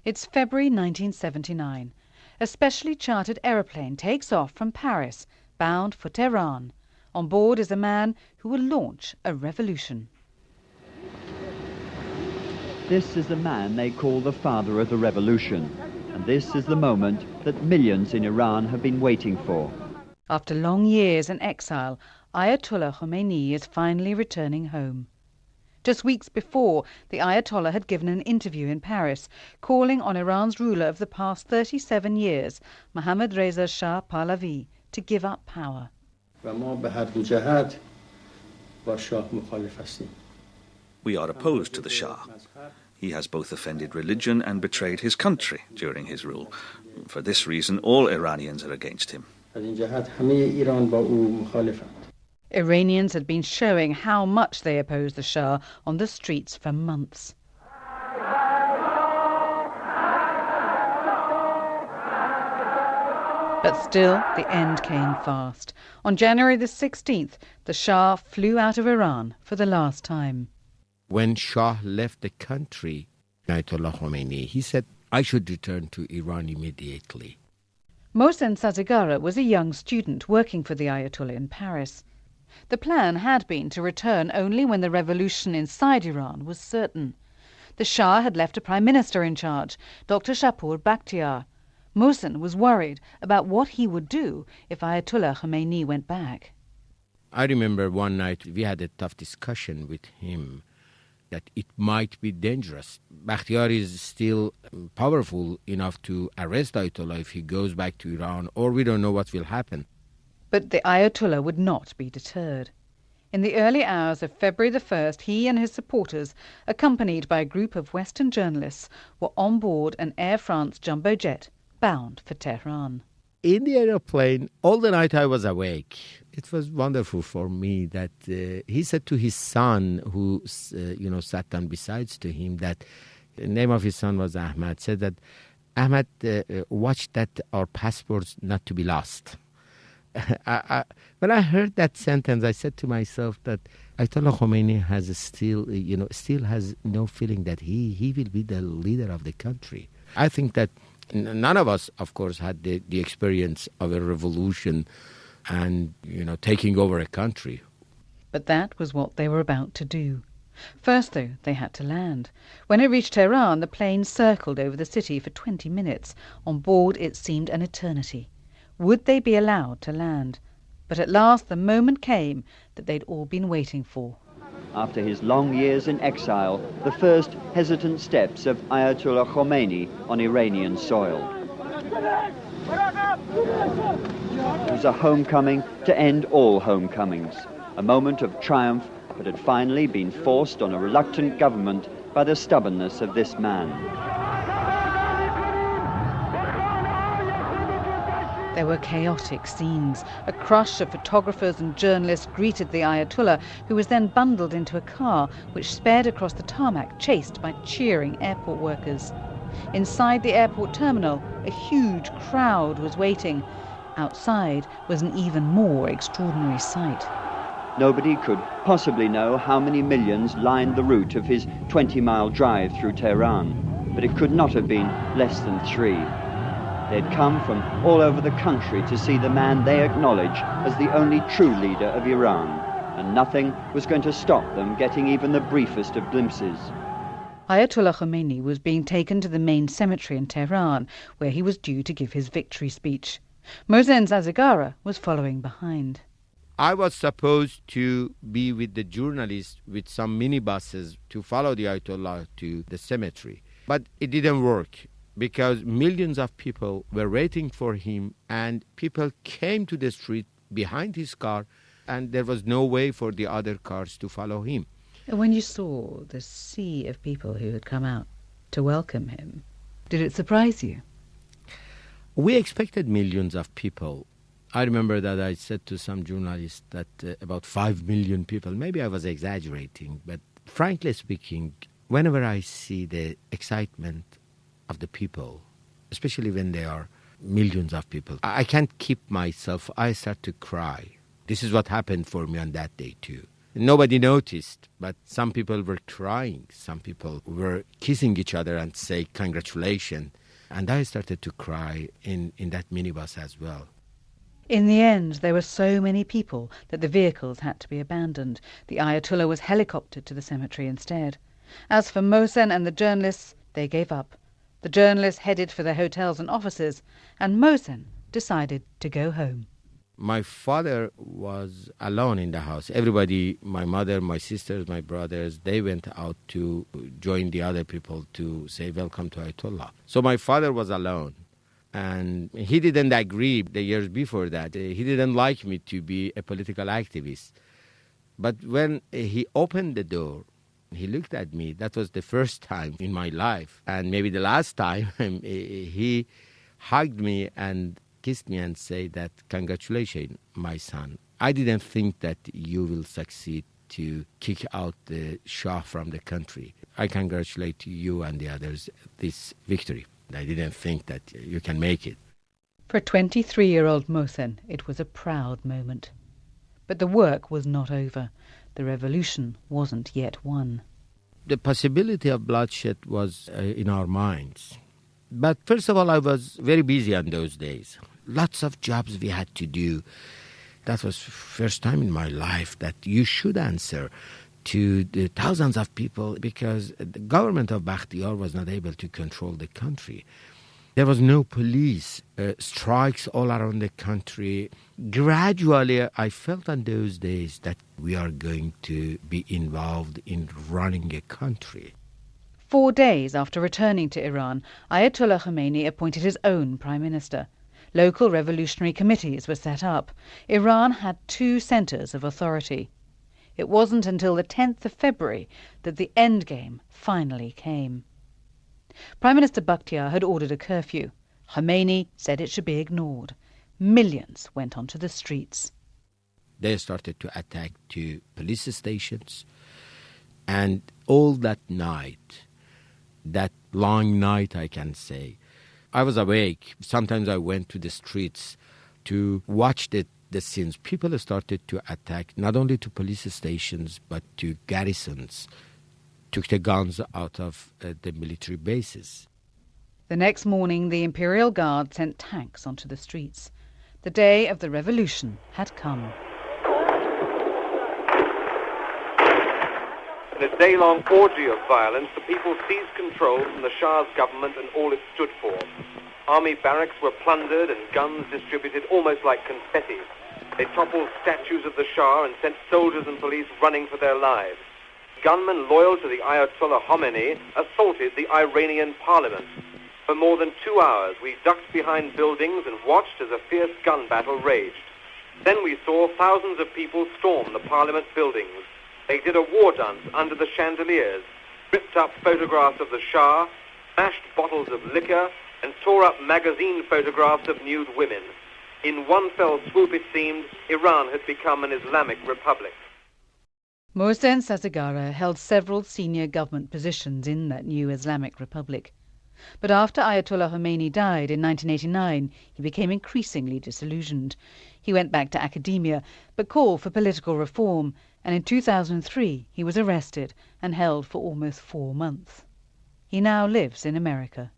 It's February 1979. A specially chartered aeroplane takes off from Paris, bound for Tehran. On board is a man who will launch a revolution. This is the man they call the father of the revolution. And this is the moment that millions in Iran have been waiting for. After long years in exile, Ayatollah Khomeini is finally returning home. Just weeks before, the Ayatollah had given an interview in Paris, calling on Iran's ruler of the past 37 years, Mohammad Reza Shah Pahlavi, to give up power. We are opposed to the Shah. He has both offended religion and betrayed his country during his rule. For this reason, all Iranians are against him. Iranians had been showing how much they oppose the Shah on the streets for months. But still, the end came fast. On January the 16th, the Shah flew out of Iran for the last time. When Shah left the country, Ayatollah Khomeini, he said, I should return to Iran immediately. Mohsen Sazegara was a young student working for the Ayatollah in Paris. The plan had been to return only when the revolution inside Iran was certain. The Shah had left a prime minister in charge, Dr. Shapur Bakhtiar. Mohsen was worried about what he would do if Ayatollah Khomeini went back. I remember one night we had a tough discussion with him that it might be dangerous. Bakhtiar is still powerful enough to arrest Ayatollah if he goes back to Iran, or we don't know what will happen. But the Ayatollah would not be deterred. In the early hours of February the 1st, he and his supporters, accompanied by a group of Western journalists, were on board an Air France jumbo jet bound for Tehran. In the aeroplane, all the night I was awake. It was wonderful for me that he said to his son, who sat down beside to him, that the name of his son was Ahmad, said that, Ahmad, watch that our passports not to be lost. When I heard that sentence, I said to myself that Ayatollah Khomeini has still has no feeling that he will be the leader of the country. I think that none of us, of course, had the experience of a revolution and, taking over a country. But that was what they were about to do. First, though, they had to land. When it reached Tehran, the plane circled over the city for 20 minutes. On board, it seemed an eternity. Would they be allowed to land? But at last the moment came that they'd all been waiting for. After his long years in exile, the first hesitant steps of Ayatollah Khomeini on Iranian soil. It was a homecoming to end all homecomings, a moment of triumph that had finally been forced on a reluctant government by the stubbornness of this man. There were chaotic scenes. A crush of photographers and journalists greeted the Ayatollah, who was then bundled into a car which sped across the tarmac, chased by cheering airport workers. Inside the airport terminal, a huge crowd was waiting. Outside was an even more extraordinary sight. Nobody could possibly know how many millions lined the route of his 20-mile drive through Tehran, but it could not have been less than 3. They'd come from all over the country to see the man they acknowledge as the only true leader of Iran, and nothing was going to stop them getting even the briefest of glimpses. Ayatollah Khomeini was being taken to the main cemetery in Tehran, where he was due to give his victory speech. Mohsen Sazegara was following behind. I was supposed to be with the journalists with some minibuses to follow the Ayatollah to the cemetery, but it didn't work, because millions of people were waiting for him, and people came to the street behind his car, and there was no way for the other cars to follow him. When you saw the sea of people who had come out to welcome him, did it surprise you? We expected millions of people. I remember that I said to some journalists that about 5 million people, maybe I was exaggerating, but frankly speaking, whenever I see the excitement of the people, especially when there are millions of people, I can't keep myself. I start to cry. This is what happened for me on that day too. Nobody noticed, but some people were crying. Some people were kissing each other and say congratulations. And I started to cry in that minibus as well. In the end, there were so many people that the vehicles had to be abandoned. The Ayatollah was helicoptered to the cemetery instead. As for Mohsen and the journalists, they gave up. The journalists headed for their hotels and offices, and Mohsen decided to go home. My father was alone in the house. Everybody, my mother, my sisters, my brothers, they went out to join the other people to say welcome to Ayatollah. So my father was alone. And he didn't agree the years before that. He didn't like me to be a political activist. But when he opened the door, he looked at me. That was the first time in my life, and maybe the last time. He hugged me and kissed me and said that, congratulations, my son. I didn't think that you will succeed to kick out the Shah from the country. I congratulate you and the others this victory. I didn't think that you can make it. For 23-year-old Mohsen, it was a proud moment. But the work was not over. The revolution wasn't yet won. The possibility of bloodshed was in our minds. But first of all, I was very busy on those days. Lots of jobs we had to do. That was first time in my life that you should answer to the thousands of people, because the government of Bakhtiyar was not able to control the country. There was no police, strikes all around the country. Gradually, I felt on those days that we are going to be involved in running a country. 4 days after returning to Iran, Ayatollah Khomeini appointed his own prime minister. Local revolutionary committees were set up. Iran had 2 centres of authority. It wasn't until the 10th of February that the endgame finally came. Prime Minister Bakhtiar had ordered a curfew. Khomeini said it should be ignored. Millions went onto the streets. They started to attack 2 police stations. And all that night, that long night, I can say, I was awake. Sometimes I went to the streets to watch the scenes. People started to attack not only to police stations but to garrisons, took the guns out of the military bases. The next morning, the Imperial Guard sent tanks onto the streets. The day of the revolution had come. In a day-long orgy of violence, the people seized control from the Shah's government and all it stood for. Army barracks were plundered and guns distributed almost like confetti. They toppled statues of the Shah and sent soldiers and police running for their lives. Gunmen loyal to the Ayatollah Khomeini assaulted the Iranian parliament. For more than 2 hours, we ducked behind buildings and watched as a fierce gun battle raged. Then we saw thousands of people storm the parliament buildings. They did a war dance under the chandeliers, ripped up photographs of the Shah, smashed bottles of liquor, and tore up magazine photographs of nude women. In one fell swoop, it seemed, Iran had become an Islamic Republic. Mohsen Sazegara held several senior government positions in that new Islamic Republic. But after Ayatollah Khomeini died in 1989, he became increasingly disillusioned. He went back to academia, but called for political reform, and in 2003 he was arrested and held for almost 4 months. He now lives in America.